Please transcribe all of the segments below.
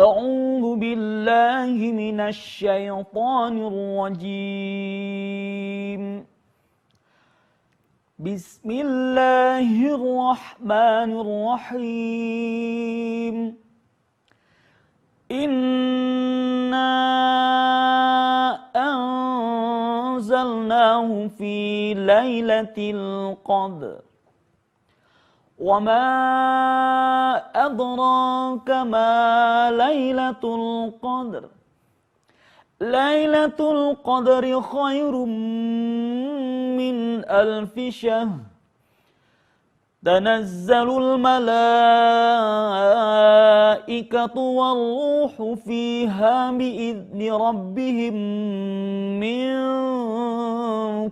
أعوذ بالله من الشيطان الرجيم بسم الله الرحمن الرحيم إنا أنزلناه في ليلة القدر وما أدراك ما ليلة القدر ليلة القدر خير من ألف شهر تنزل الملائكة والروح فيها بإذن ربهم من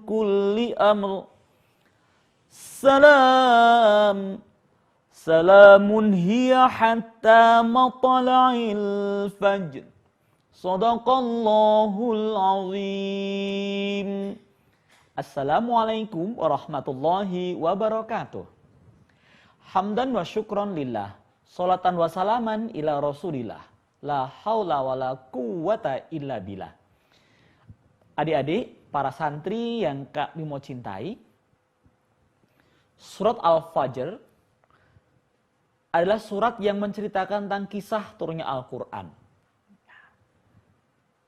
كل أمر سلام هي حتى مطلع الفجر Shadaqallahul azim. Assalamualaikum warahmatullahi wabarakatuh. Hamdan wa syukron lillah. Salatan wa salaman ila rasulillah. La haula wa la quwata illa billah. Adik-adik, para santri yang Kak Bimo cintai, surat Al-Fajr adalah surat yang menceritakan tentang kisah turunnya Al-Quran.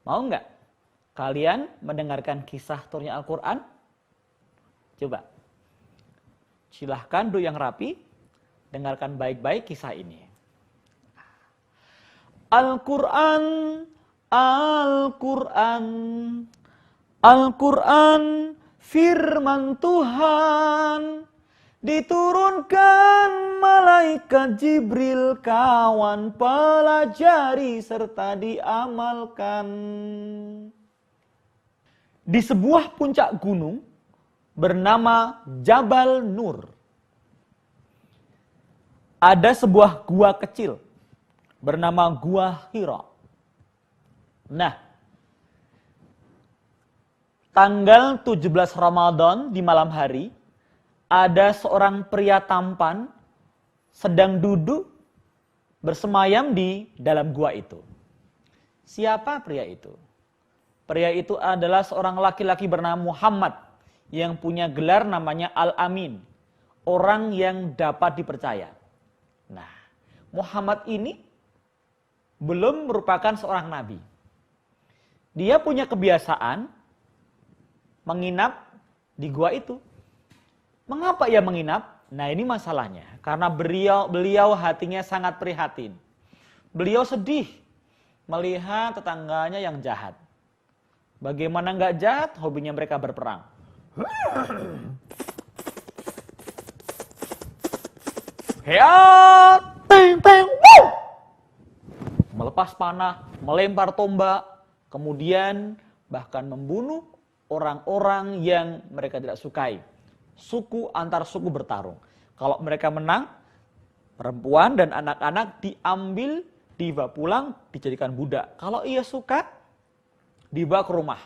Mau nggak kalian mendengarkan kisah turunnya Al-Quran? Coba. Silahkan duduk yang rapi, dengarkan baik-baik kisah ini. Al-Quran, Al-Quran, Al-Quran, firman Tuhan, diturunkan malaikat Jibril, kawan pelajari serta diamalkan. Di sebuah puncak gunung bernama Jabal Nur, ada sebuah gua kecil bernama Gua Hira. Nah, tanggal 17 Ramadan di malam hari, ada seorang pria tampan sedang duduk bersemayam di dalam gua itu. Siapa pria itu? Pria itu adalah seorang laki-laki bernama Muhammad yang punya gelar namanya Al-Amin, orang yang dapat dipercaya. Nah, Muhammad ini belum merupakan seorang nabi. Dia punya kebiasaan menginap di gua itu. Mengapa ia menginap? Nah, ini masalahnya. Karena beliau hatinya sangat prihatin. Beliau sedih melihat tetangganya yang jahat. Bagaimana nggak jahat? Hobinya mereka berperang. Melepas panah, melempar tombak, kemudian bahkan membunuh orang-orang yang mereka tidak sukai. Suku antar suku bertarung. Kalau mereka menang, perempuan dan anak-anak diambil, dibawa pulang, dijadikan budak. Kalau ia suka, dibawa ke rumah,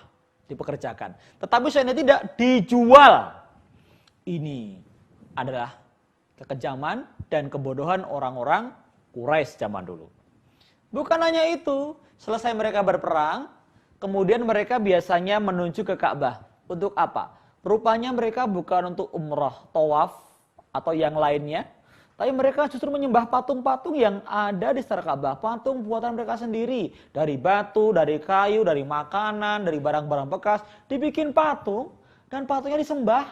dipekerjakan. Tetapi seandainya tidak, dijual. Ini adalah kekejaman dan kebodohan orang-orang Quraisy zaman dulu. Bukan hanya itu, selesai mereka berperang, kemudian mereka biasanya menuju ke Ka'bah. Untuk apa? Rupanya mereka bukan untuk umrah, tawaf, atau yang lainnya. Tapi mereka justru menyembah patung-patung yang ada di sekitar Ka'bah. Patung buatan mereka sendiri. Dari batu, dari kayu, dari makanan, dari barang-barang bekas. Dibikin patung, dan patungnya disembah.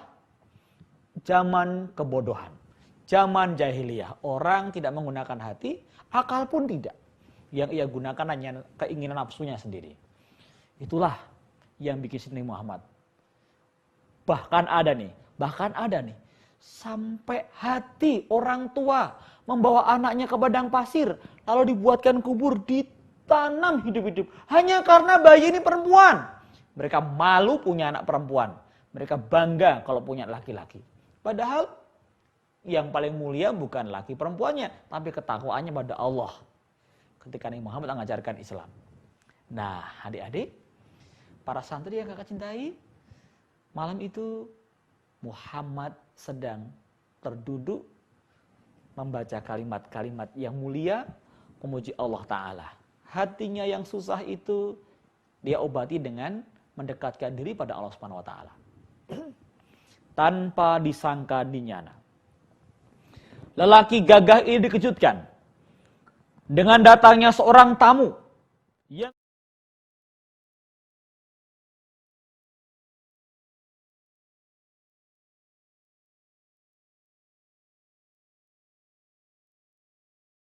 Zaman kebodohan. Zaman jahiliyah. Orang tidak menggunakan hati, akal pun tidak. Yang ia gunakan hanya keinginan nafsunya sendiri. Itulah yang bikin Nabi Muhammad. Bahkan ada nih, sampai hati orang tua membawa anaknya ke padang pasir, lalu dibuatkan kubur, ditanam hidup-hidup, hanya karena bayi ini perempuan. Mereka malu punya anak perempuan, mereka bangga kalau punya laki-laki. Padahal yang paling mulia bukan laki perempuannya, tapi ketakwaannya pada Allah. Ketika Nabi Muhammad mengajarkan Islam. Nah, adik-adik, para santri yang kakak cintai, malam itu Muhammad sedang terduduk membaca kalimat-kalimat yang mulia memuji Allah Ta'ala. hatinya yang susah itu dia obati dengan mendekatkan diri pada Allah Subhanahu wa taala. Tanpa disangka dinyana. Lelaki gagah ini dikejutkan dengan datangnya seorang tamu yang